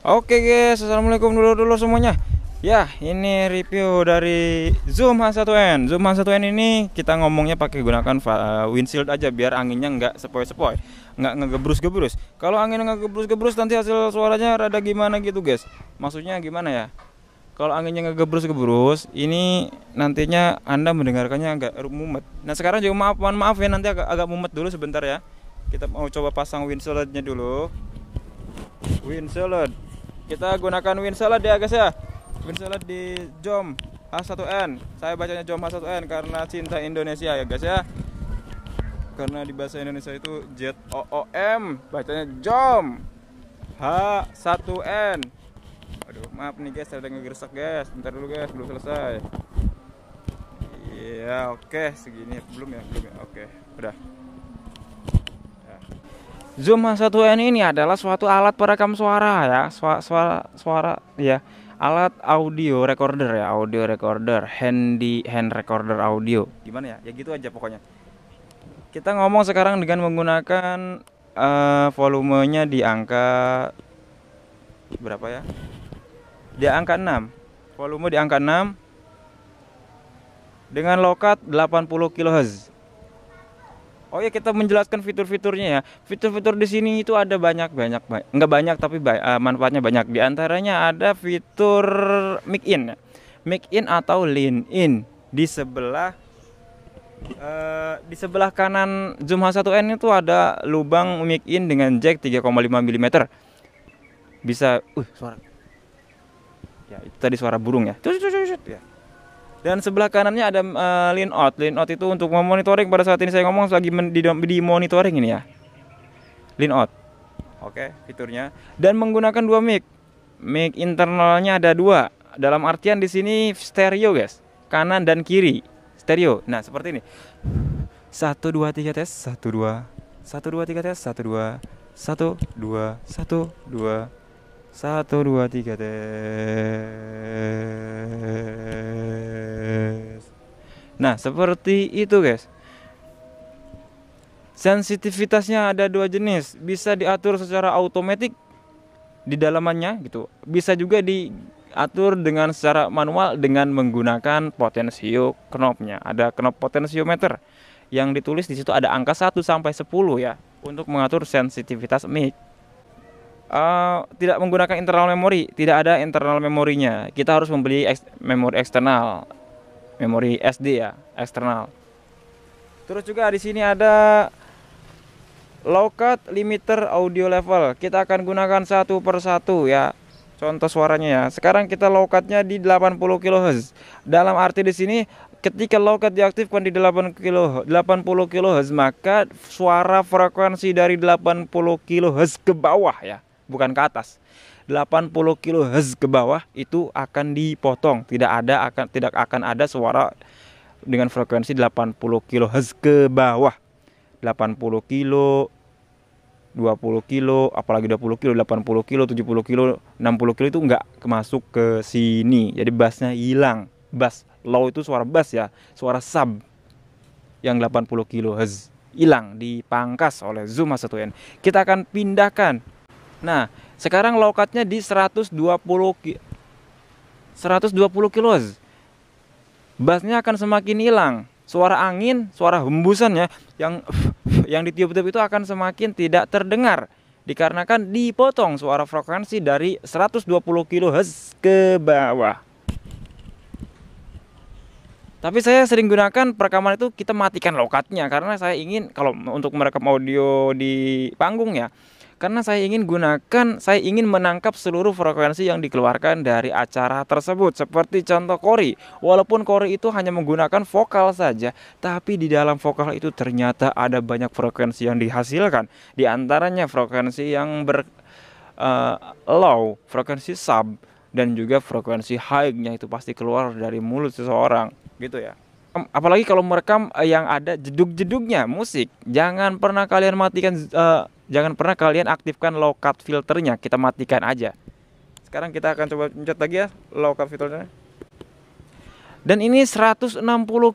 Oke guys, assalamualaikum dulu semuanya. Ya, ini review dari Zoom H1N. Zoom H1N ini kita ngomongnya pakai gunakan windshield aja biar anginnya nggak sepoi-sepoi, nggak ngegebrus-gebrus. Kalau angin ngegebrus-gebrus nanti hasil suaranya rada gimana gitu guys. Maksudnya gimana ya? Kalau anginnya ngegebrus-gebrus, ini nantinya Anda mendengarkannya agak mumet. Nah sekarang juga mohon maaf ya, nanti agak mumet dulu sebentar ya. Kita mau coba pasang windshieldnya dulu. Windshield. Kita gunakan windshield ya guys ya. Windshield di Zoom H1N. Saya bacanya Zoom H1N karena cinta Indonesia ya guys ya. Karena di bahasa Indonesia itu ZOOM, bacanya Zoom H1N. Aduh, maaf nih guys, ada ngegersak guys. Bentar dulu guys, belum selesai. Iya, oke, segini belum ya. Oke, udah. Zoom H1N ini adalah suatu alat perekam suara ya, suara ya, alat audio recorder ya, audio recorder, hand recorder audio. Gimana ya? Ya gitu aja pokoknya. Kita ngomong sekarang dengan menggunakan volumenya di angka berapa ya? Di angka 6. Volume di angka 6 dengan lokat 80 kHz. Oh ya, kita menjelaskan fitur-fiturnya ya. Fitur-fitur di sini itu ada banyak, enggak banyak tapi manfaatnya banyak. Di antaranya ada fitur mic in, mic in atau lean in. Di sebelah kanan Zoom H1N itu ada lubang mic in dengan jack 3,5 mm. Bisa, suara. Ya itu tadi suara burung ya. Ya. Dan sebelah kanannya ada lean out. Lean out itu untuk memonitoring. Pada saat ini saya ngomong lagi di monitoring ini ya. Lean out. Oke, fiturnya. Dan menggunakan dua mic. Mic internalnya ada dua. Dalam artian di sini stereo guys. Kanan dan kiri. Stereo. Nah, seperti ini. 1 2 3 tes. 1 2. 1 2 3 tes. 1 2. 1 2 1 2. 1 2 3 tes. Nah seperti itu guys. Sensitivitasnya ada dua jenis. Bisa diatur secara otomatis di dalamannya gitu. Bisa juga diatur dengan secara manual dengan menggunakan potensio knobnya. Ada knob potensiometer yang ditulis di situ, ada angka 1 sampai 10 ya, untuk mengatur sensitivitas mic. Tidak menggunakan internal memori, tidak ada internal memorinya. Kita harus membeli memori eksternal, memori SD ya, eksternal. Terus juga di sini ada low cut limiter audio level. Kita akan gunakan satu per satu ya. Contoh suaranya ya. Sekarang kita low cutnya di 80 kHz. Dalam arti di sini ketika low cut diaktifkan di 80 kHz, maka suara frekuensi dari 80 kHz ke bawah ya, bukan ke atas. 80 kHz ke bawah itu akan dipotong. Tidak akan ada suara dengan frekuensi 80 kHz ke bawah. 80 kilo, 20 kilo, apalagi 20 kilo, 80 kilo, 70 kilo, 60 kilo itu enggak masuk ke sini. Jadi bassnya hilang. Bass low itu suara bass ya, suara sub yang 80 kHz hilang, dipangkas oleh Zoom H1N. Kita akan pindahkan. Nah, sekarang low cut-nya di 120 kHz. Bassnya akan semakin hilang. Suara angin, suara hembusannya yang ditiup-tiup itu akan semakin tidak terdengar, dikarenakan dipotong suara frekuensi dari 120 kHz ke bawah. Tapi saya sering gunakan perekaman itu kita matikan low cut-nya karena saya ingin, kalau untuk merekam audio di panggung ya, karena saya ingin menangkap seluruh frekuensi yang dikeluarkan dari acara tersebut. Seperti contoh Kori. Walaupun Kori itu hanya menggunakan vokal saja, tapi di dalam vokal itu ternyata ada banyak frekuensi yang dihasilkan. Di antaranya frekuensi yang low, frekuensi sub, dan juga frekuensi high-nya itu pasti keluar dari mulut seseorang, gitu ya. Apalagi kalau merekam yang ada jedug-jedugnya musik, jangan pernah kalian aktifkan low cut filternya, kita matikan aja. Sekarang kita akan coba pencet lagi ya low cut filternya. Dan ini 160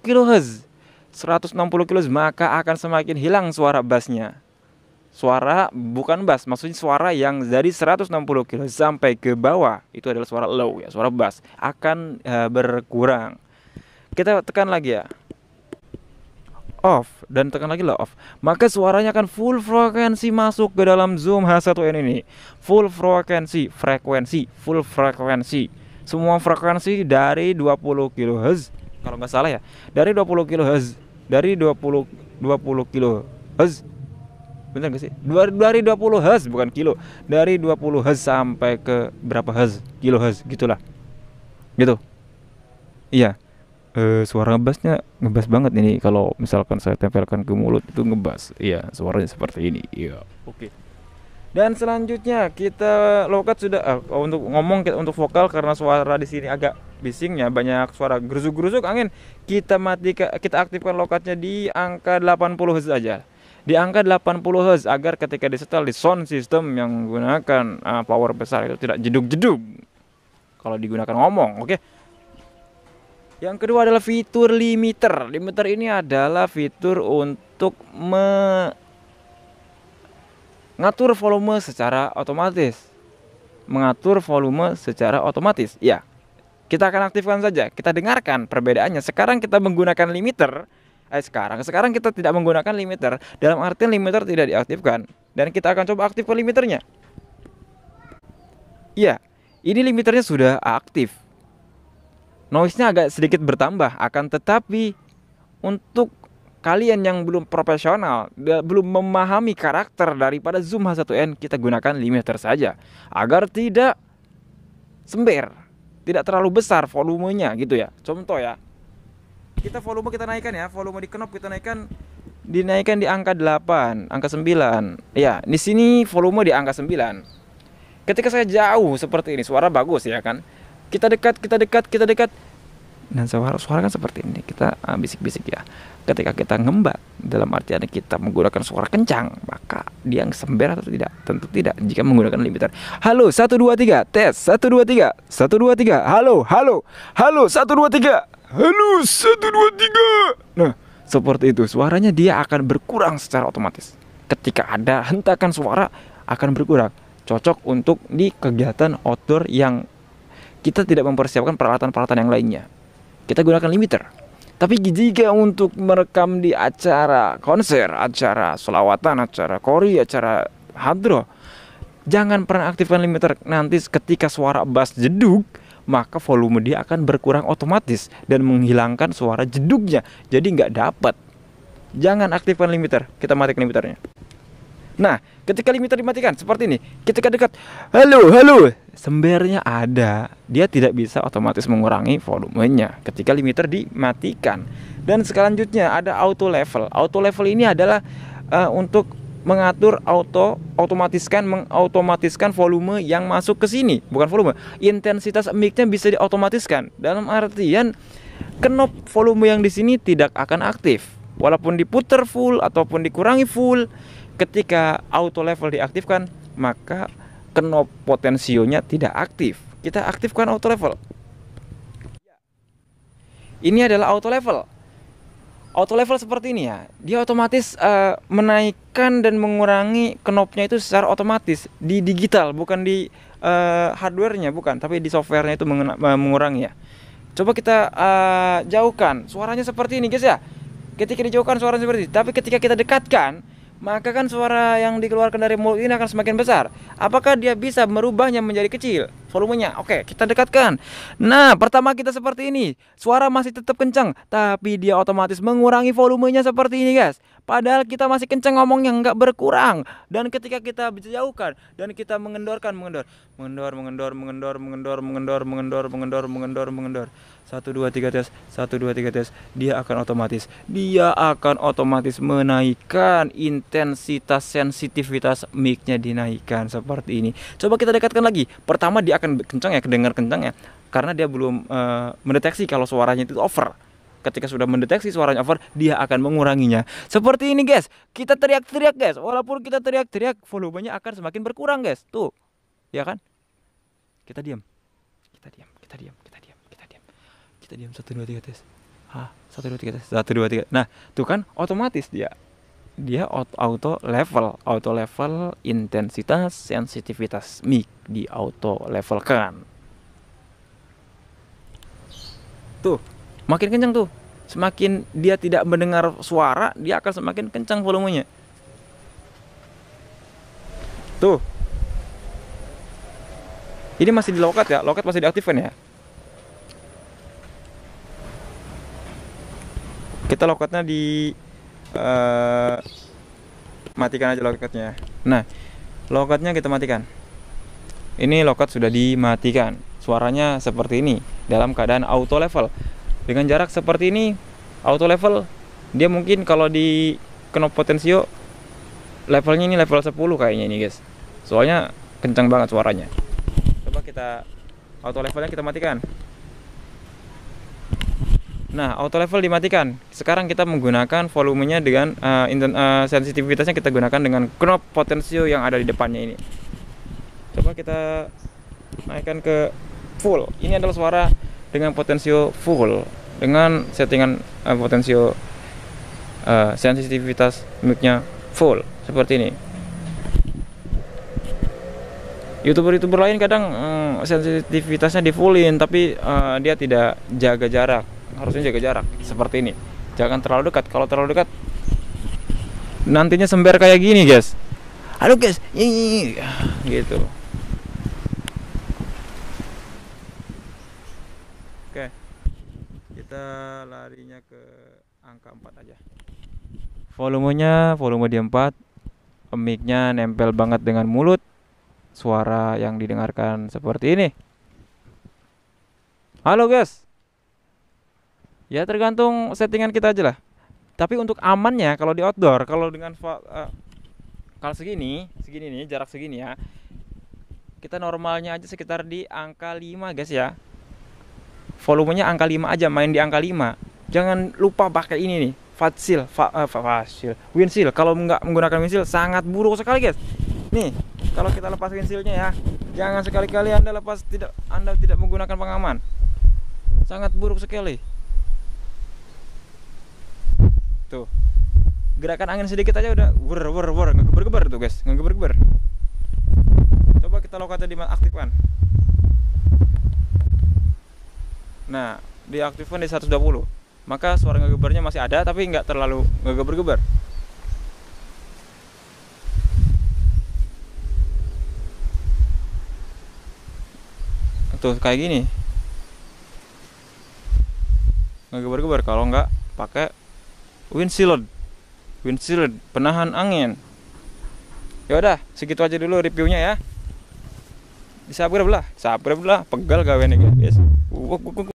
kHz. 160 kHz, maka akan semakin hilang suara bassnya. Suara bukan bass, maksudnya suara yang dari 160 kHz sampai ke bawah itu adalah suara low ya, suara bass akan berkurang. Kita tekan lagi ya, off, dan tekan lagi lah off. Maka suaranya akan full frekuensi masuk ke dalam Zoom H1N ini. Full frekuensi, full frekuensi. Semua frekuensi dari 20 kHz kalau nggak salah ya. Dari 20 kHz, dari 20 kHz. Bener gak sih? Dari 20 Hz bukan kilo. Dari 20 Hz sampai ke berapa Hz? Kilo Hz gitulah. Gitu. Iya. Suara ngebassnya ngebass banget ini kalau misalkan saya tempelkan ke mulut itu ngebass. Iya, suaranya seperti ini. Iya. Oke. Dan selanjutnya kita lokat sudah untuk ngomong untuk vokal karena suara di sini agak bisingnya banyak suara gerusuk-gerusuk angin. Kita aktifkan lokatnya di angka 80 Hz aja. Di angka 80 Hz agar ketika disetel di sound system yang menggunakan power besar itu tidak jeduk-jeduk kalau digunakan ngomong. Oke. Yang kedua adalah fitur limiter. Limiter ini adalah fitur untuk mengatur volume secara otomatis. Mengatur volume secara otomatis. Ya. Kita akan aktifkan saja. Kita dengarkan perbedaannya. Sekarang kita menggunakan limiter. Sekarang kita tidak menggunakan limiter. Dalam artian limiter tidak diaktifkan. Dan kita akan coba aktifkan limiternya. Iya, ini limiternya sudah aktif. Noise-nya agak sedikit bertambah. Akan tetapi untuk kalian yang belum profesional, belum memahami karakter daripada Zoom H1N, kita gunakan limiter saja agar tidak sember, tidak terlalu besar volumenya gitu ya. Contoh ya, kita naikkan ya, volume di knob kita dinaikkan di angka 8, angka 9. Ya, di sini volume di angka 9. Ketika saya jauh seperti ini, suara bagus ya kan. Kita dekat. Dan suara kan seperti ini. Kita bisik-bisik ya. Ketika kita ngembat, dalam artian kita menggunakan suara kencang, maka dia sember atau tidak? Tentu tidak jika menggunakan limiter. Halo, 1 2 3, tes. 1 2 3. 1 2 3. Halo. Halo, 1 2 3. Halo, 1 2 3. Nah, seperti itu. Suaranya dia akan berkurang secara otomatis. Ketika ada hentakan suara akan berkurang. Cocok untuk di kegiatan outdoor yang kita tidak mempersiapkan peralatan-peralatan yang lainnya. Kita gunakan limiter. Tapi jika untuk merekam di acara konser, acara selawatan, acara kori, acara hadroh, jangan pernah aktifkan limiter. Nanti ketika suara bass jeduk, maka volume dia akan berkurang otomatis dan menghilangkan suara jeduknya. Jadi nggak dapat. Jangan aktifkan limiter. Kita matikan limiternya. Nah, ketika limiter dimatikan seperti ini, ketika dekat, halo, sembernya ada, dia tidak bisa otomatis mengurangi volumenya ketika limiter dimatikan. Dan selanjutnya ada auto level. Auto level ini adalah untuk mengatur mengautomatiskan volume yang masuk ke sini, bukan volume. Intensitas mic-nya bisa diotomatiskan. Dalam artian knob volume yang di sini tidak akan aktif walaupun diputar full ataupun dikurangi full. Ketika auto level diaktifkan, maka knob potensionya tidak aktif. Kita aktifkan auto level. Ini adalah auto level. Auto level seperti ini ya. Dia otomatis menaikkan dan mengurangi knobnya itu secara otomatis di digital, bukan di hardware-nya, bukan, tapi di software-nya itu mengurangi ya. Coba kita jauhkan. Suaranya seperti ini, guys ya. Ketika dijauhkan suaranya seperti ini, tapi ketika kita dekatkan, maka kan suara yang dikeluarkan dari mulut ini akan semakin besar. Apakah dia bisa merubahnya menjadi kecil volumenya? Oke, kita dekatkan. Nah, pertama kita seperti ini. Suara masih tetap kencang, tapi dia otomatis mengurangi volumenya seperti ini, guys. Padahal kita masih kencang ngomongnya, nggak berkurang. Dan ketika kita jauhkan dan kita mengendor. 1 2 3 tes, 1 2 3 tes. Dia akan otomatis menaikkan intensitas sensitivitas mic-nya, dinaikkan seperti ini. Coba kita dekatkan lagi. Pertama dia akan kencang ya, kedengar kencang ya, karena dia belum mendeteksi kalau suaranya itu over. Ketika sudah mendeteksi suaranya over, dia akan menguranginya. Seperti ini, guys. Kita teriak-teriak, guys. Walaupun kita teriak-teriak, volumenya akan semakin berkurang, guys. Tuh. Ya kan? Kita diam. 1 2 3 tes. 1 2 3 tes. 1 2 3. Nah, tuh kan otomatis dia dia auto level intensitas sensitivitas mic di auto levelkan. Tuh, makin kencang tuh. Semakin dia tidak mendengar suara, dia akan semakin kencang volumenya. Tuh. Ini masih di lokat ya, lokat masih diaktifkan ya. Kita lokatnya di matikan aja lokatnya. Nah, lokatnya kita matikan. Ini lokat sudah dimatikan. Suaranya seperti ini dalam keadaan auto level. Dengan jarak seperti ini auto level, dia mungkin kalau di knob potensio levelnya ini level 10 kayaknya ini guys. Soalnya kencang banget suaranya. Coba kita auto levelnya kita matikan. Nah, auto level dimatikan. Sekarang kita menggunakan volumenya dengan sensitivitasnya kita gunakan dengan knob potensio yang ada di depannya ini. Coba kita naikkan ke full. Ini adalah suara dengan potensio full, dengan settingan potensio sensitivitas mic-nya full seperti ini. YouTuber lain kadang sensitivitasnya di fullin, tapi dia tidak jaga jarak. Harusnya jaga jarak seperti ini. Jangan terlalu dekat. Kalau terlalu dekat nantinya sember kayak gini guys. Halo guys, gitu. Oke, kita larinya ke angka 4 aja. Volumenya volume di 4. Mic-nya nempel banget dengan mulut. Suara yang didengarkan seperti ini. Halo guys. Ya tergantung settingan kita aja lah. Tapi untuk amannya kalau di outdoor, kalau dengan kalau segini nih, jarak segini ya. Kita normalnya aja sekitar di angka 5 guys ya. Volumenya angka 5 aja, main di angka 5. Jangan lupa pakai ini nih, windshield. Kalau nggak menggunakan windshield sangat buruk sekali guys. Nih, kalau kita lepas windshieldnya ya, jangan sekali-kali Anda tidak menggunakan pengaman. Sangat buruk sekali. Tuh. Gerakan angin sedikit aja udah ngegeber-geber tuh guys, ngegeber-geber. Coba kita lokatnya diaktifkan. Nah, diaktifkan di 120. Maka suara ngegebernya masih ada tapi nggak terlalu ngegeber-geber. Tuh kayak gini. Ngegeber-geber kalau nggak pakai windshield penahan angin. Ya udah, segitu aja dulu reviewnya ya. Subscribe lah, pegal gawe nih guys.